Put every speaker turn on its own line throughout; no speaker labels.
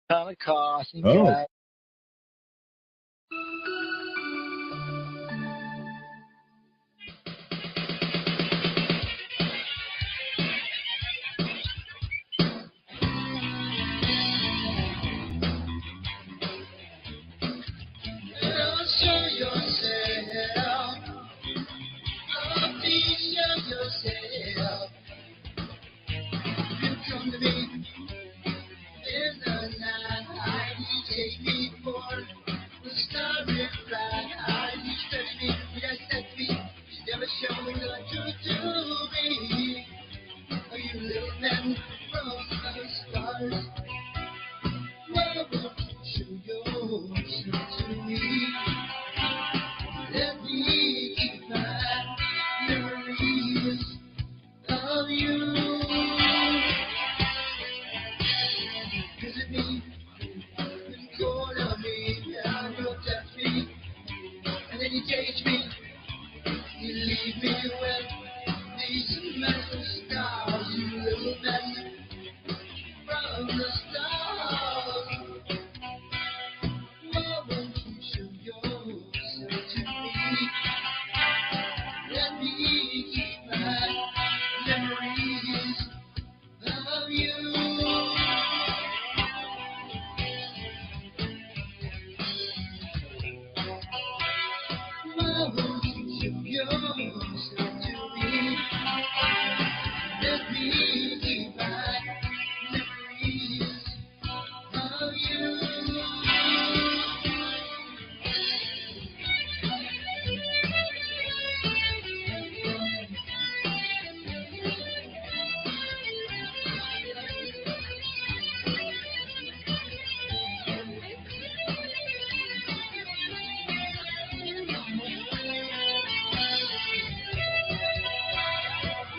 Ton of coughing,
Oh,
guys. Show yourself. Oh, please show yourself. You come to me in the night. You take me for the starry bright. You study me, you dissect me. You never show me the truth to me. Are you little man from the stars? Why won't you show yourself to me? Let me keep my memories of you. Visit me, you corner me, now you touch me, and then you change me. You leave me with these massive stars, you little man from the stars. Why won't you show yourself to me? Let me keep my memories of you. Why won't you show yourself to me? Let me keep my memories of you.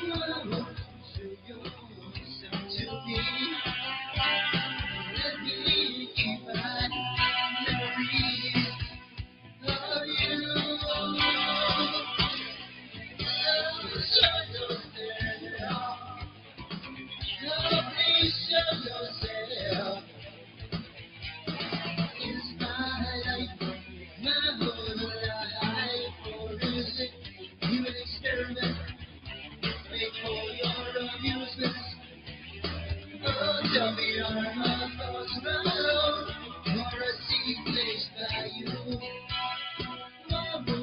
Why won't you show yourself to me? Let me keep my memories of you. Show yourself. Oh, please show yourself. It's my life, my whole life. Or is it you an experiment made for your amusement? Oh, tell me, are my thoughts wrong? Or a seed placed by you? Why won't you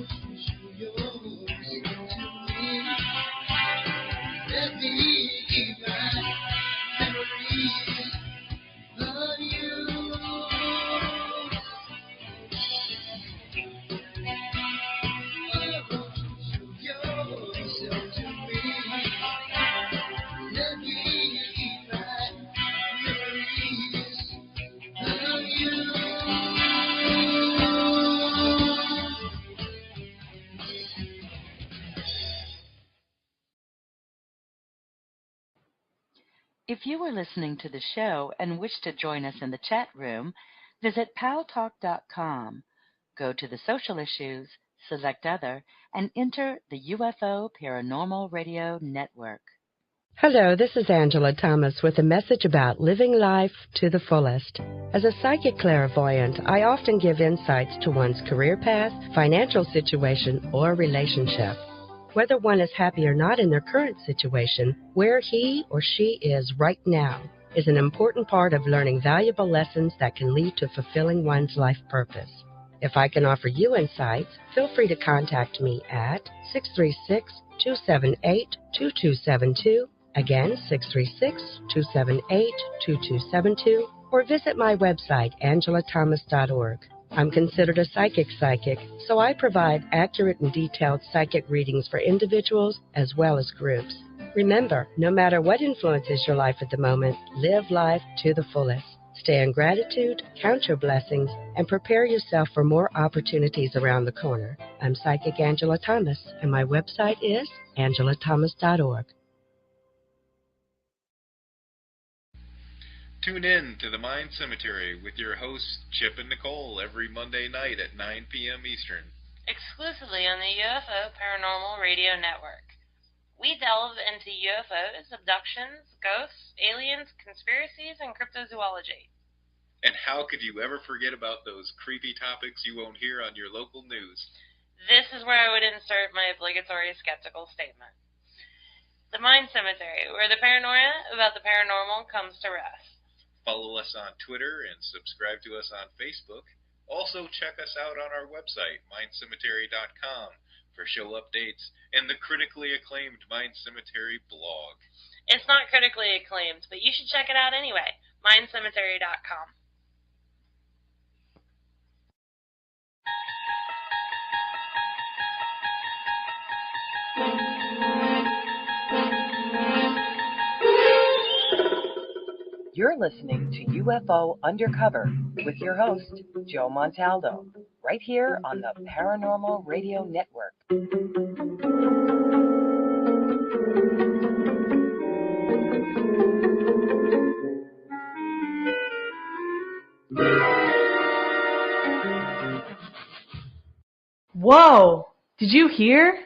show yourself to me? Let me keep my memories of you. Why won't you show yourself to me? Let me keep my memories of you.
If you are listening to the show and wish to join us in the chat room, visit paltalk.com. Go to the social issues, select other, and enter the UFO Paranormal Radio Network.
Hello, this is Angela Thomas with a message about living life to the fullest. As a psychic clairvoyant, I often give insights to one's career path, financial situation, or relationship. Whether one is happy or not in their current situation, where he or she is right now is an important part of learning valuable lessons that can lead to fulfilling one's life purpose. If I can offer you insights, feel free to contact me at 636-278-2272. Again, 636-278-2272, or visit my website, angelathomas.org. I'm considered a psychic, so I provide accurate and detailed psychic readings for individuals as well as groups. Remember, no matter what influences your life at the moment, live life to the fullest. Stay in gratitude, count your blessings, and prepare yourself for more opportunities around the corner. I'm Psychic Angela Thomas, and my website is angelathomas.org.
Tune in to the Mind Cemetery with your hosts Chip and Nicole every Monday night at 9 p.m. Eastern.
Exclusively on the UFO Paranormal Radio Network. We delve into UFOs, abductions, ghosts, aliens, conspiracies, and cryptozoology.
And how could you ever forget about those creepy topics you won't hear on your local news?
This is where I would insert my obligatory skeptical statement. The Mind Cemetery, where the paranoia about the paranormal comes to rest.
Follow us on Twitter and subscribe to us on Facebook. Also, check us out on our website, mindcemetery.com, for show updates and the critically acclaimed Mind Cemetery blog.
It's not critically acclaimed, but you should check it out anyway, mindcemetery.com.
You're listening to UFO Undercover with your host, Joe-Montaldo, right here on the Paranormal Radio Network.
Whoa! Did you hear?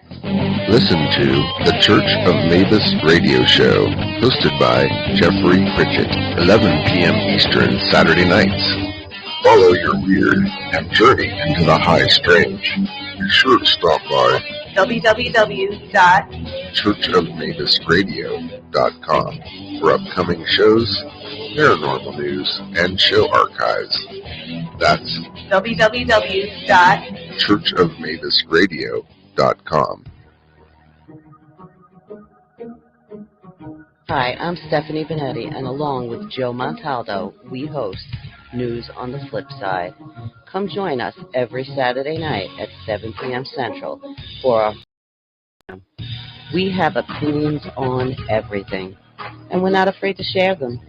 Listen to the Church of Mavis radio show, hosted by Jeffrey Pritchett, 11 p.m. Eastern, Saturday nights. Follow your weird and journey into the high strange. Be sure to stop by www.churchofmavisradio.com for upcoming shows, paranormal news, and show archives. That's www.churchofmavisradio.com.
Hi, I'm Stephanie Benetti, and along with Joe Montaldo, we host News on the Flip Side. Come join us every Saturday night at 7 p.m. Central for our We have opinions on everything, and we're not afraid to share them.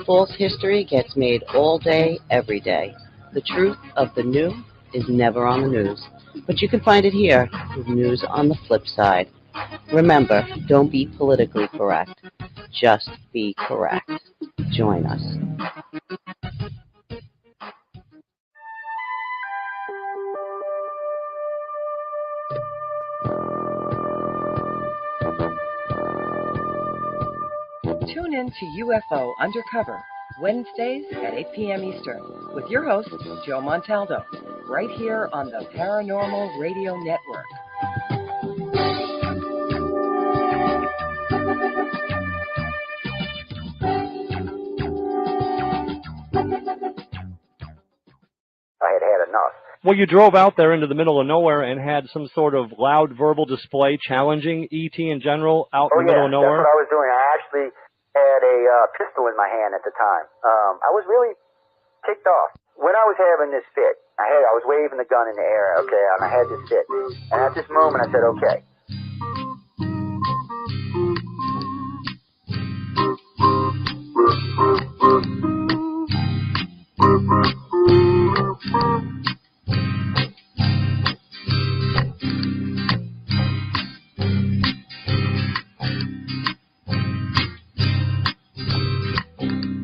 False history gets made all day, every day. The truth of the new is never on the news, but you can find it here with News on the Flip Side. Remember, don't be politically correct. Just be correct. Join us.
Tune in to UFO Undercover, Wednesdays at 8 p.m. Eastern, with your host, Joe Montaldo, right here on the Paranormal Radio Network.
I had enough.
Well, you drove out there into the middle of nowhere and had some sort of loud verbal display challenging ET in general out in the middle of nowhere?
That's what I was doing. I actually had a pistol in my hand at the time. I was really ticked off. When I was having this fit, I was waving the gun in the air, okay, and I had this fit. And at this moment, I said, okay.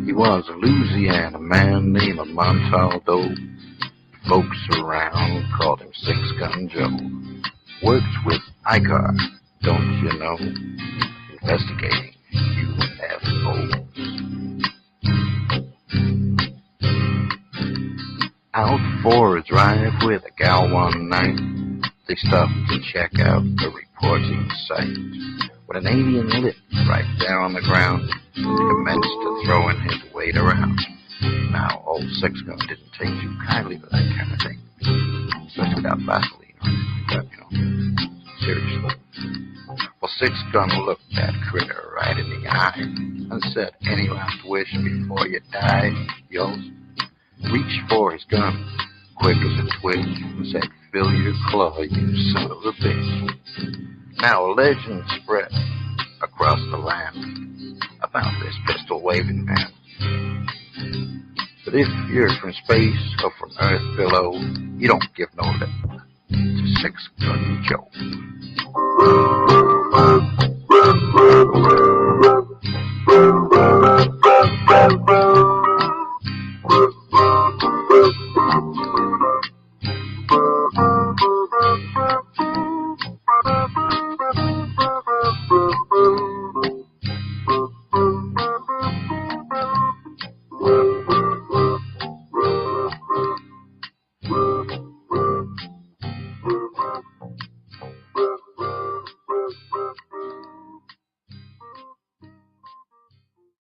He was a Louisiana man named Montaldo. Folks around called him Six Gun Joe. Works with ICAR, don't you know? Investigating UFOs. Out for a drive with a gal one night, they stopped to check out the reporting site. When an alien lit right there on the ground, commenced to throwing his weight around. Now, old Six Gun didn't take too kindly to that kind of thing, especially without Vaseline or anything like that, you know. Seriously. Well, Six Gun looked that critter right in the eye and said, "Any last wish before you die?" Yo, reached for his gun, quick as a twitch, and said, "Fill your claw, you son of a bitch." Now a legend spread across the land about this pistol-waving man. But if you're from space or from Earth below, you don't give no lip to Six Gun Joe.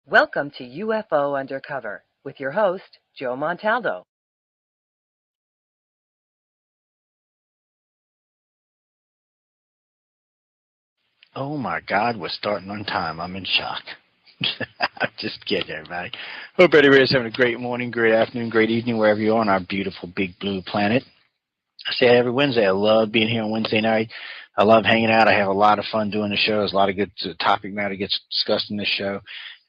Welcome to UFO Undercover with your host, Joe-Montaldo.
Oh my God, we're starting on time. I'm in shock. I'm just kidding, everybody. Hope everybody's having a great morning, great afternoon, great evening, wherever you are on our beautiful big blue planet. I say it every Wednesday. I love being here on Wednesday night. I love hanging out. I have a lot of fun doing the show. There's a lot of good topic matter gets discussed in this show.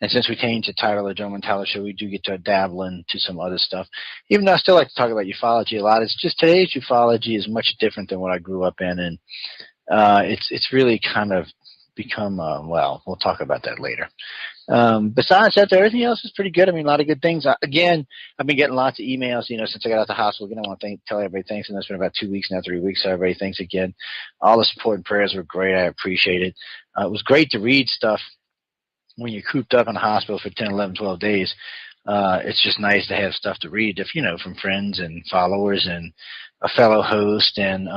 And since we changed the title of the Joe-Montaldo Show, we do get to dabble into some other stuff. Even though I still like to talk about ufology a lot, it's just today's ufology is much different than what I grew up in. And it's really kind of become, well, we'll talk about that later. Besides that, everything else is pretty good. I mean, a lot of good things. Again, I've been getting lots of emails, since I got out of the hospital. Again, I want to tell everybody thanks, and it's been about 2 weeks now, 3 weeks, so everybody thanks again. All the support and prayers were great. I appreciate it. It was great to read stuff when you're cooped up in the hospital for 10, 11, 12 days. It's just nice to have stuff to read, from friends and followers and a fellow host and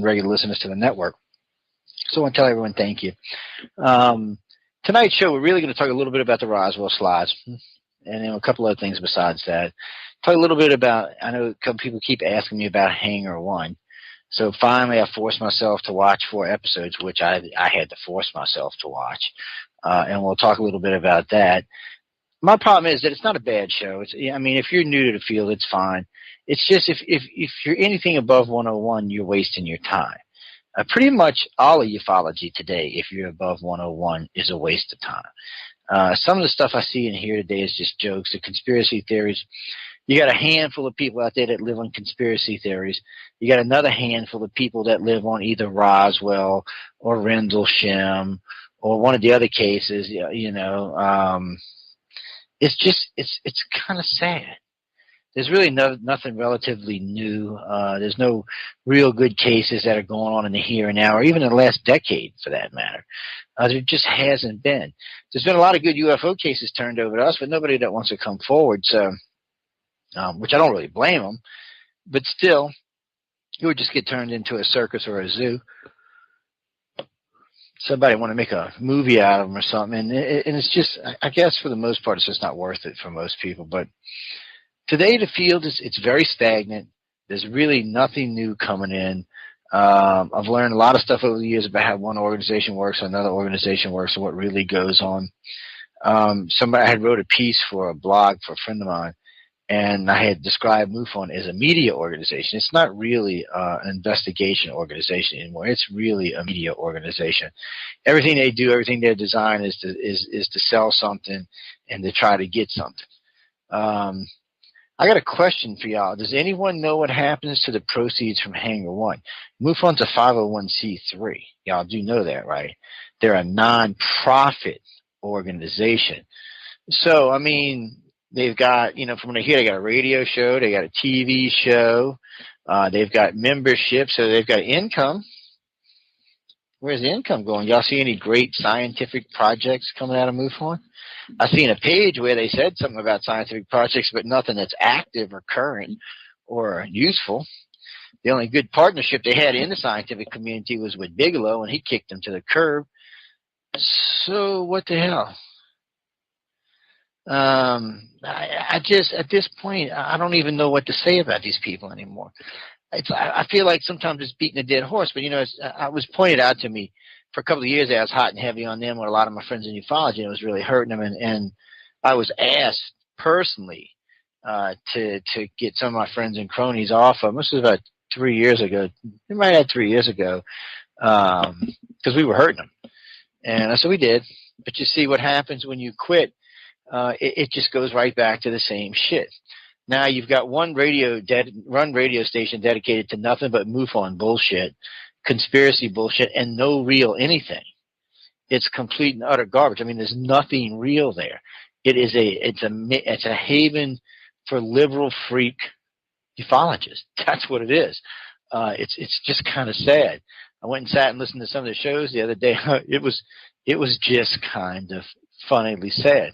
regular listeners to the network. So I want to tell everyone thank you. Tonight's show, we're really going to talk a little bit about the Roswell slides and then a couple other things besides that. Talk a little bit about, I know a couple people keep asking me about Hangar 1. So finally I forced myself to watch 4 episodes, which I had to force myself to watch. And we'll talk a little bit about that. My problem is that it's not a bad show. If you're new to the field, it's fine. It's just if you're anything above 101, you're wasting your time. Pretty much all of ufology today, if you're above 101, is a waste of time. Some of the stuff I see in here today is just jokes. The conspiracy theories, you got a handful of people out there that live on conspiracy theories. You got another handful of people that live on either Roswell or Rendlesham or one of the other cases. It's kind of sad. There's really nothing relatively new. There's no real good cases that are going on in the here and now, or even in the last decade, for that matter. There just hasn't been. There's been a lot of good UFO cases turned over to us, but nobody that wants to come forward. So, which I don't really blame them, but still, it would just get turned into a circus or a zoo. Somebody want to make a movie out of them or something, and it's just, I guess for the most part, it's just not worth it for most people. But today, the field it's very stagnant. There's really nothing new coming in. I've learned a lot of stuff over the years about how one organization works, another organization works, and what really goes on. Somebody had wrote a piece for a blog for a friend of mine, and I had described MUFON as a media organization. It's not really an investigation organization anymore. It's really a media organization. Everything they do, everything they design is to sell something and to try to get something. I got a question for y'all. Does anyone know what happens to the proceeds from Hangar 1? MUFON's a 501c3. Y'all do know that, right? They're a non-profit organization. So, they've got, from here, they got a radio show, they got a TV show, they've got membership, so they've got income. Where's the income going? Y'all see any great scientific projects coming out of MUFON? I've seen a page where they said something about scientific projects, but nothing that's active or current or useful. The only good partnership they had in the scientific community was with Bigelow, and he kicked them to the curb. So what the hell? I just, at this point, I don't even know what to say about these people anymore. I feel like sometimes it's beating a dead horse, but it was pointed out to me for a couple of years. I was hot and heavy on them with a lot of my friends in ufology, and it was really hurting them. And I was asked personally to get some of my friends and cronies off of them. This was about 3 years ago. It might have 3 years ago, because we were hurting them. And so we did. But you see what happens when you quit. It just goes right back to the same shit. Now you've got one radio station dedicated to nothing but MUFON bullshit, conspiracy bullshit, and no real anything. It's complete and utter garbage. There's nothing real there. It's a haven for liberal freak ufologists. That's what it is. It's just kind of sad. I went and sat and listened to some of the shows the other day. It was just kind of funnily sad.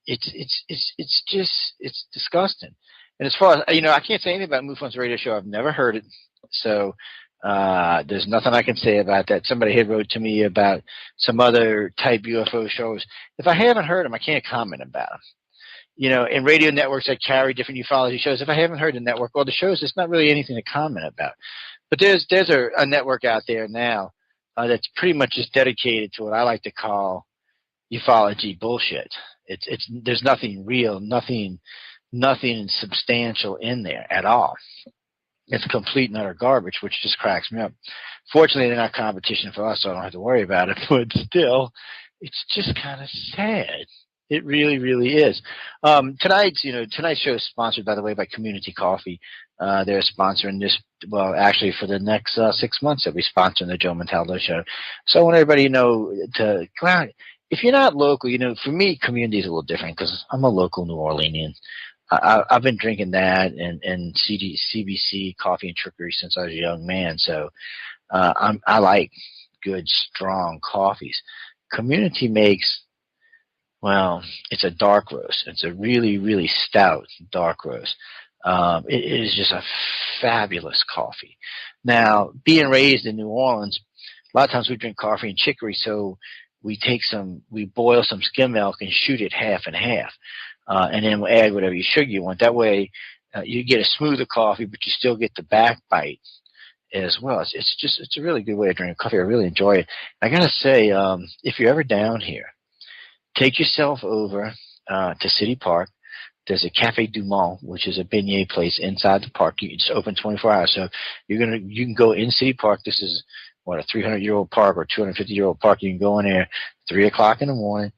It's disgusting. And as far as I can't say anything about MUFON's radio show. I've never heard it, so There's nothing I can say about that. Somebody had wrote to me about some other type UFO shows. If I haven't heard them, I can't comment about them. You know, in radio networks that carry different ufology shows, if I haven't heard the network or the shows, it's not really anything to comment about. But there's a network out there now that's pretty much just dedicated to what I like to call ufology bullshit. There's nothing real, nothing substantial in there at all. It's complete and utter garbage, which just cracks me up. Fortunately, they're not competition for us, so I don't have to worry about it. But still, it's just kind of sad. It really, really is. Tonight's show is sponsored, by the way, by Community Coffee. They're sponsoring this, well, actually for the next 6 months they'll be sponsoring the Joe-Montaldo show. So I want everybody to know to go out. If you're not local, you know, for me, community is a little different because I'm a local New Orleanian. I've been drinking that and CBC, coffee and trickery since I was a young man. So I like good, strong coffees. Community makes, well, it's a dark roast. It's a really, really stout dark roast. It is just a fabulous coffee. Now, being raised in New Orleans, a lot of times we drink coffee and chicory, so we boil some skim milk and shoot it half and half. And then we'll add whatever sugar you want. That way, you get a smoother coffee, but you still get the back bite as well. It's a really good way of drinking coffee. I really enjoy it. I gotta say, if you're ever down here, take yourself over to City Park. There's a Cafe Du Monde, which is a beignet place inside the park. It's open 24 hours. So you can go in City Park. This is a 300-year-old park or 250-year-old park. You can go in there 3 o'clock in the morning.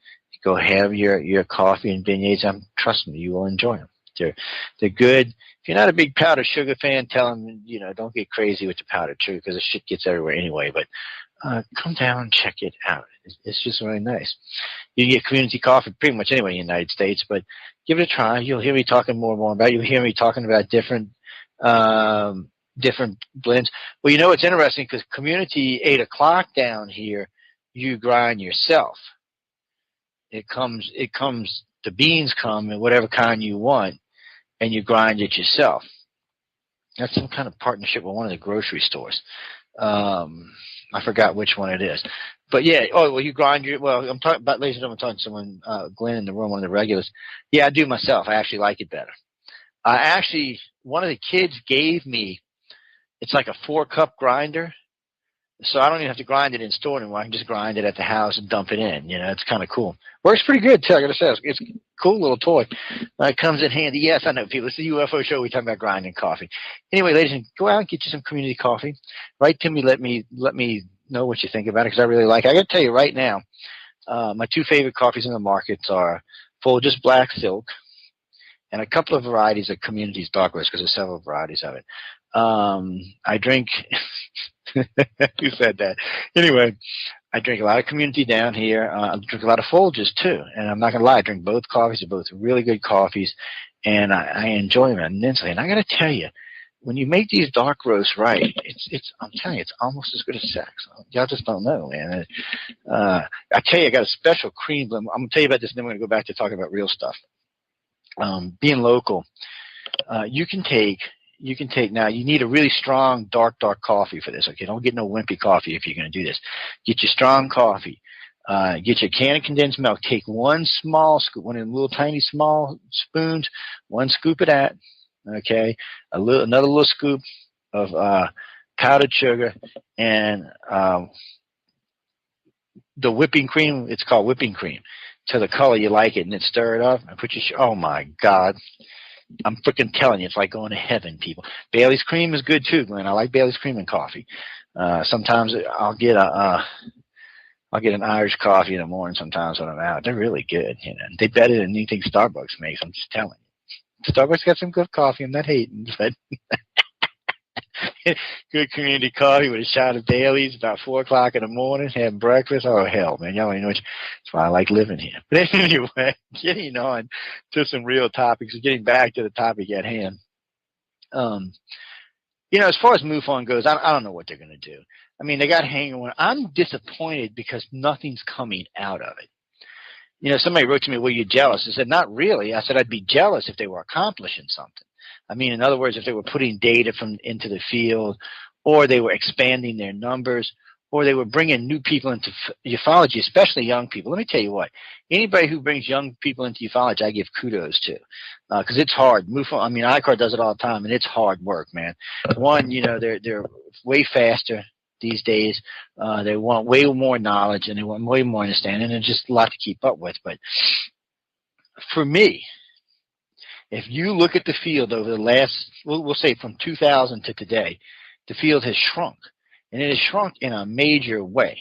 Go have your coffee and beignets. Trust me, you will enjoy them. They're good. If you're not a big powdered sugar fan, tell them, you know, don't get crazy with the powdered sugar because the shit gets everywhere anyway. But come down and check it out. It's just really nice. You can get Community Coffee pretty much anywhere in the United States, but give it a try. You'll hear me talking more and more about it. You'll hear me talking about different blends. Well, you know, it's interesting because Community 8 o'clock down here, you grind yourself. The beans come in whatever kind you want, and you grind it yourself. That's some kind of partnership with one of the grocery stores. I forgot which one it is. But yeah, you grind I'm talking about, ladies and gentlemen, I'm talking to someone, Glenn in the room, one of the regulars. Yeah, I do myself. I actually like it better. One of the kids gave me, it's like a 4-cup grinder. So I don't even have to grind it in store anymore. I can just grind it at the house and dump it in. You know, it's kind of cool. Works pretty good, too. I got to say, it's a cool little toy. It comes in handy. Yes, I know, people. It's the UFO show. We're talking about grinding coffee. Anyway, ladies, go out and get you some Community Coffee. Write to me. Let me know what you think about it because I really like it. I got to tell you right now, my 2 favorite coffees in the markets are Folgers Black Silk and a couple of varieties of Community's Dark Roast because there's several varieties of it. I drink. Who said that? Anyway, I drink a lot of Community down here. I drink a lot of Folgers too, and I'm not gonna lie. I drink both coffees. They're both really good coffees, and I enjoy them immensely. And I gotta tell you, when you make these dark roasts right, I'm telling you, it's almost as good as sex. Y'all just don't know, man. I tell you, I got a special cream blend. I'm gonna tell you about this, and then we're gonna go back to talking about real stuff. Being local, you can take now, you need a really strong dark coffee for this. Okay, don't get no wimpy coffee if you're going to do this. Get your strong coffee. Get your can of condensed milk. Take 1 small scoop, one of them little tiny small spoons, 1 scoop of that. Okay, another little scoop of powdered sugar and the whipping cream. It's called whipping cream. To the color you like it, and then stir it up and put your. Oh my God. I'm freaking telling you, it's like going to heaven, people. Bailey's cream is good too, Glenn. I like Bailey's cream and coffee. Sometimes I'll get an Irish coffee in the morning. Sometimes when I'm out, they're really good. You know, they better than anything Starbucks makes. I'm just telling you. Starbucks got some good coffee. I'm not hating, but good Community Coffee with a shot of Bailey's about 4 o'clock in the morning, having breakfast. Oh hell, man, y'all don't know. That's why I like living here. But anyway, getting on to some real topics, getting back to the topic at hand. You know, as far as MUFON goes, I don't know what they're going to do. I mean, they got hanging on. I'm disappointed because nothing's coming out of it. You know, somebody wrote to me, "Were you jealous?" I said, "Not really." I said, "I'd be jealous if they were accomplishing something." I mean, in other words, if they were putting data into the field or they were expanding their numbers, or they were bringing new people into ufology, especially young people. Let me tell you what, anybody who brings young people into ufology, I give kudos to, because it's hard. I mean, ICAR does it all the time, and it's hard work, man. One, they're way faster these days. They want way more knowledge, and they want way more understanding, and there's just a lot to keep up with. But for me, if you look at the field over the last, we'll say from 2000 to today, the field has shrunk. And it has shrunk in a major way.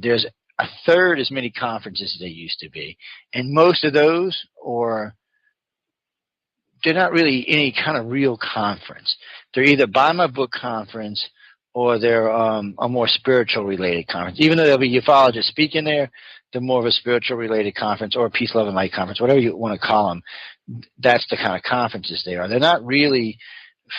There's a third as many conferences as there used to be. And most of those they're not really any kind of real conference. They're either buy my book conference or they're a more spiritual related conference. Even though there'll be ufologists speaking there, they're more of a spiritual related conference or a peace, love, and light conference, whatever you want to call them. That's the kind of conferences they are. They're not really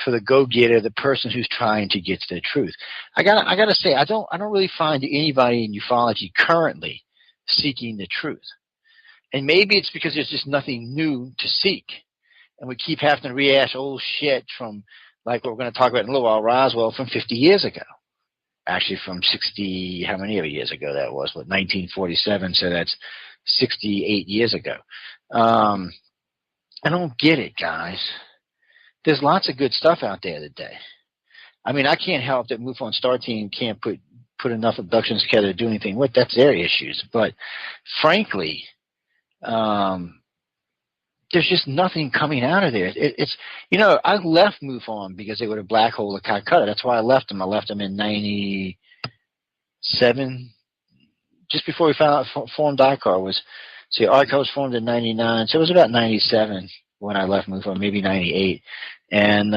for the go-getter, the person who's trying to get to the truth. I gotta say, I don't really find anybody in ufology currently seeking the truth. And maybe it's because there's just nothing new to seek. And we keep having to rehash old shit from, like what we're going to talk about in a little while, Roswell, from 50 years ago. Actually from 60, how many years ago that was? 1947, so that's 68 years ago. I don't get it, guys. There's lots of good stuff out there today. I mean, I can't help that MUFON Star Team can't put enough abductions together to do anything with. That's their issues. But frankly, there's just nothing coming out of there. It's I left MUFON because they were a black hole of Calcutta. That's why I left them. I left them in 97, just before we formed ICAR. ICAR was formed in 99, so it was about 97 when I left MUFON, maybe 98. And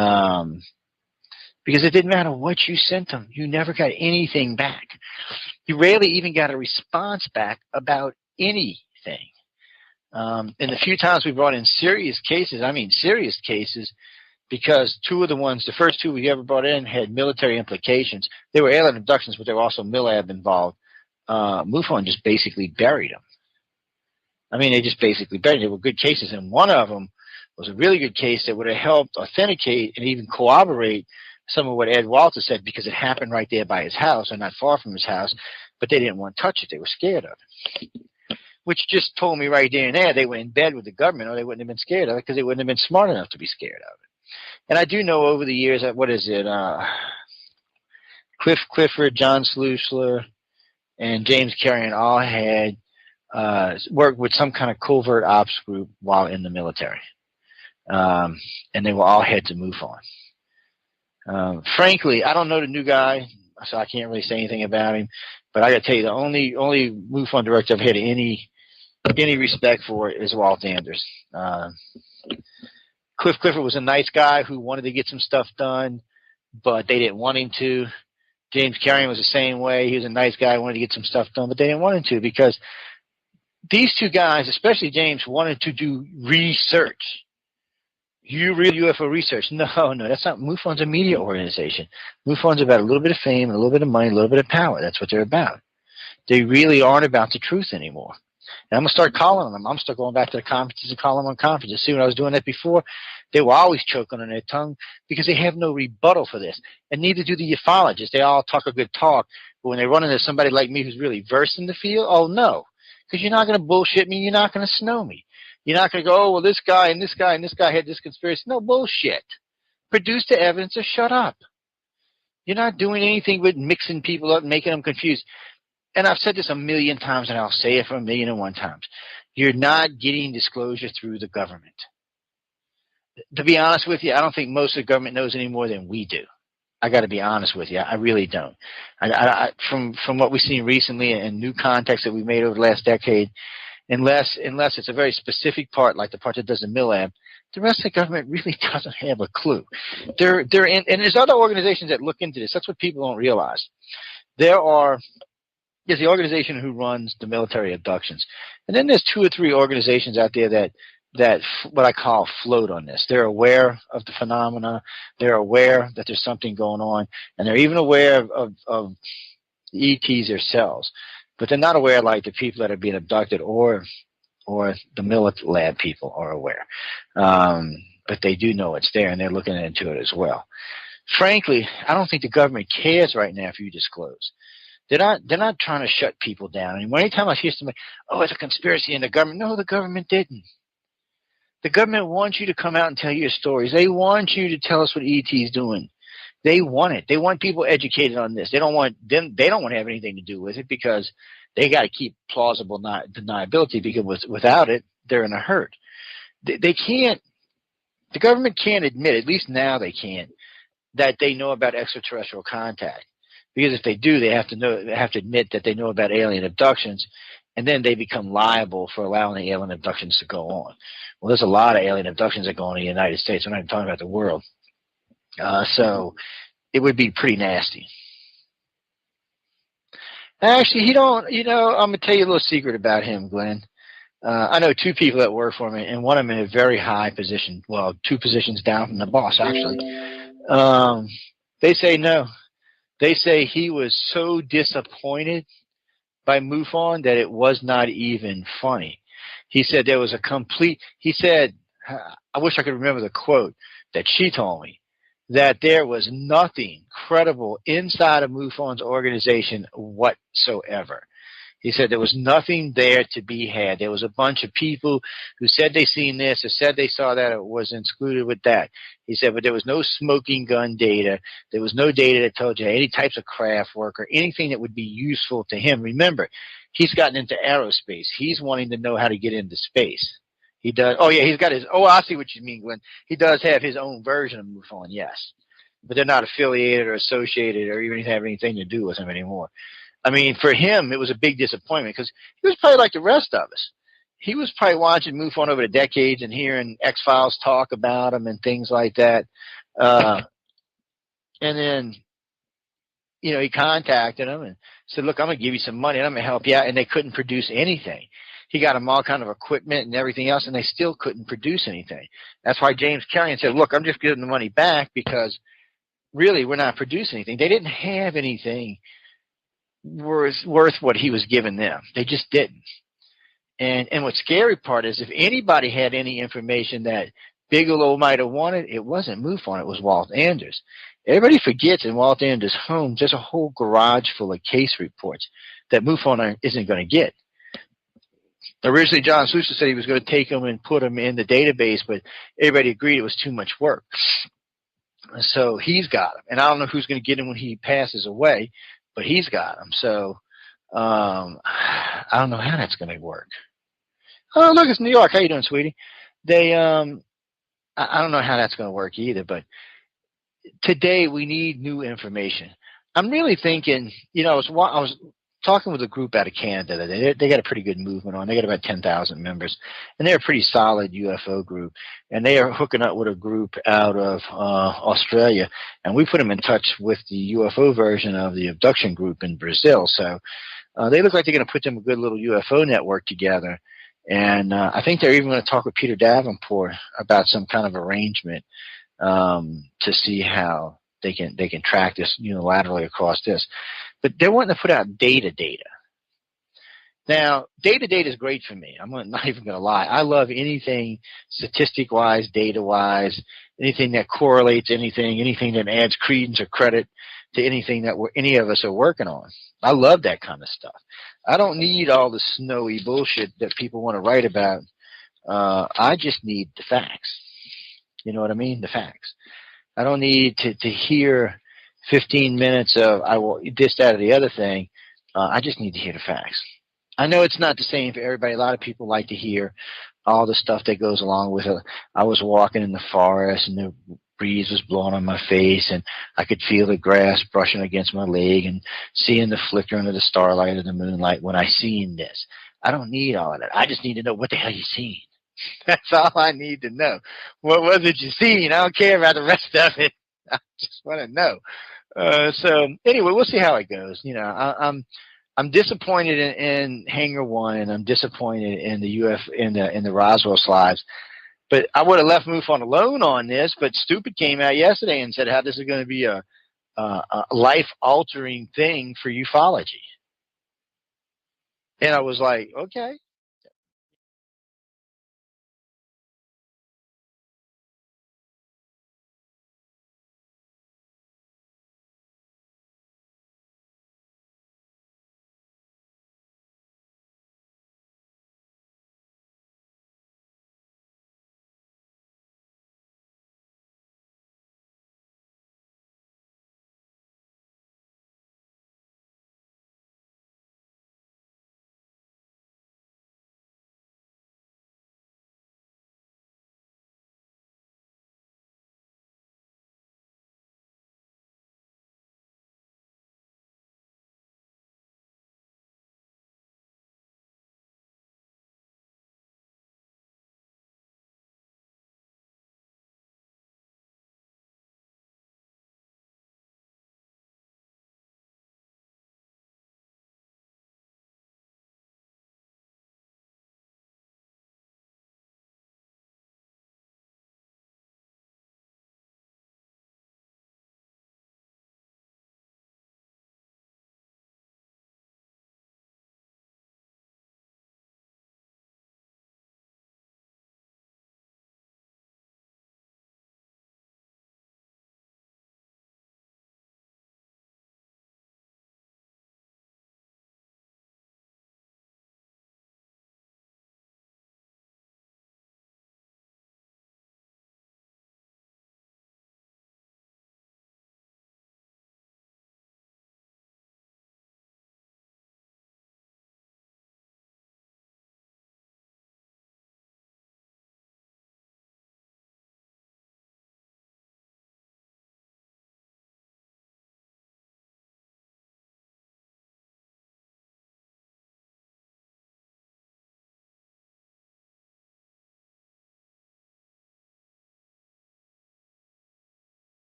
because it didn't matter what you sent them, you never got anything back. You rarely even got a response back about anything. And the few times we brought in serious cases, because the first two we ever brought in had military implications. They were alien abductions, but they were also MILAB involved. MUFON just basically buried them. I mean, they just basically buried them. They were good cases, and one of them was a really good case that would have helped authenticate and even corroborate some of what Ed Walter said, because it happened right there by his house or not far from his house, but they didn't want to touch it. They were scared of it, which just told me right there and there they were in bed with the government, or they wouldn't have been scared of it because they wouldn't have been smart enough to be scared of it. And I do know over the years that, Cliff Clifford, John Sluisler, and James Carrion all had worked with some kind of covert ops group while in the military. And they were all heads of MUFON. Frankly, I don't know the new guy, so I can't really say anything about him. But I got to tell you, the only MUFON director I've had any respect for is Walt Anders. Cliff Clifford was a nice guy who wanted to get some stuff done, but they didn't want him to. James Carrion was the same way. He was a nice guy, wanted to get some stuff done, but they didn't want him to, because these two guys, especially James, wanted to do research. You real UFO research? No, that's not. MUFON's a media organization. MUFON's about a little bit of fame, a little bit of money, a little bit of power. That's what they're about. They really aren't about the truth anymore. And I'm going to start calling them. I'm going to start going back to the conferences and calling them on conferences. See, when I was doing that before, they were always choking on their tongue because they have no rebuttal for this. And neither do the ufologists. They all talk a good talk. But when they run into somebody like me who's really versed in the field, oh, no. Because you're not going to bullshit me. You're not going to snow me. You're not going to go, oh, well, this guy and this guy and this guy had this conspiracy. No, bullshit. Produce the evidence or shut up. You're not doing anything but mixing people up and making them confused. And I've said this a million times, and I'll say it for 1,001 times. You're not getting disclosure through the government. To be honest with you, I don't think most of the government knows any more than we do. I got to be honest with you. I really don't. From what we've seen recently and new contacts that we've made over the last decade, unless it's a very specific part, like the part that does the MILAB, the rest of the government really doesn't have a clue. They're in, and there's other organizations that look into this. That's what people don't realize. There's the organization who runs the military abductions, and then there's 2 or 3 organizations out there that what I call float on this. They're aware of the phenomena. They're aware that there's something going on, and they're even aware of the ETs themselves. But they're not aware like the people that are being abducted or the MILAB people are aware. But they do know it's there, and they're looking into it as well. frankly, I don't think the government cares right now if you disclose. They're not trying to shut people down anymore. Anytime I hear somebody, oh, it's a conspiracy in the government. No, the government didn't. The government wants you to come out and tell your stories. They want you to tell us what ET's doing. They want it. They want people educated on this. They don't want them. They don't want to have anything to do with it because they got to keep plausible deniability, because without it, they're in a hurt. They can't. The government can't admit, at least now they can't, that they know about extraterrestrial contact. Because if they do, they have to admit that they know about alien abductions, and then they become liable for allowing the alien abductions to go on. Well, there's a lot of alien abductions that go on in the United States. I'm not even talking about the world. So it would be pretty nasty. Actually, he don't. I'm gonna tell you a little secret about him, Glenn. I know two people that work for me, and one of them in a very high position. Well, 2 positions down from the boss, actually. They say no. They say he was so disappointed by MUFON that it was not even funny. He said there was he said, I wish I could remember the quote that she told me, that there was nothing credible inside of MUFON's organization whatsoever. He said there was nothing there to be had. There was a bunch of people who said they seen this or said they saw that, or was included with that. He said, but there was no smoking gun data. There was no data that told you any types of craft work or anything that would be useful to him. Remember, he's gotten into aerospace. He's wanting to know how to get into space. He does. Oh, yeah, he's got his. Oh, I see what you mean, Glenn. He does have his own version of MUFON, yes. But they're not affiliated or associated or even have anything to do with him anymore. I mean, for him, it was a big disappointment because he was probably like the rest of us. He was probably watching MUFON over the decades and hearing X-Files talk about him and things like that. And then, he contacted him and said, look, I'm going to give you some money and I'm going to help you out. And they couldn't produce anything. He got them all kind of equipment and everything else, and they still couldn't produce anything. That's why James Carrion said, look, I'm just giving the money back because really we're not producing anything. They didn't have anything worth what he was giving them. They just didn't. And what's scary part is if anybody had any information that Bigelow might have wanted, it wasn't MUFON, it was Walt Anders. Everybody forgets in Walt Anders' home there's a whole garage full of case reports that MUFON isn't going to get. Originally, John Sluicer said he was going to take them and put them in the database, but everybody agreed it was too much work. So he's got them. And I don't know who's going to get them when he passes away, but he's got them. So I don't know how that's going to work. Oh, look, it's New York. How you doing, sweetie? They I don't know how that's going to work either, but today we need new information. I'm really thinking, I was talking with a group out of Canada. They got a pretty good movement on. They got about 10,000 members, and they're a pretty solid UFO group. And they are hooking up with a group out of Australia, and we put them in touch with the UFO version of the abduction group in Brazil. So they look like they're going to put them a good little UFO network together. And I think they're even going to talk with Peter Davenport about some kind of arrangement to see how they can track this unilaterally across this. But they're wanting to put out data. Now, data is great for me. I'm not even going to lie. I love anything statistic-wise, data-wise, anything that correlates anything that adds credence or credit to anything that any of us are working on. I love that kind of stuff. I don't need all the snowy bullshit that people want to write about. I just need the facts. You know what I mean? The facts. I don't need to hear 15 minutes of I will this, that, or the other thing. I just need to hear the facts. I know it's not the same for everybody. A lot of people like to hear all the stuff that goes along with it. I was walking in the forest and the breeze was blowing on my face and I could feel the grass brushing against my leg and seeing the flickering of the starlight or the moonlight when I seen this. I don't need all of that. I just need to know what the hell you seen. That's all I need to know. What was it you seen? I don't care about the rest of it. I just want to know. So anyway, we'll see how it goes. I'm disappointed in Hangar 1, and I'm disappointed in the Roswell slides. But I would have left MUFON alone on this. But Stupid came out yesterday and said how this is going to be a life-altering thing for ufology. And I was like, okay,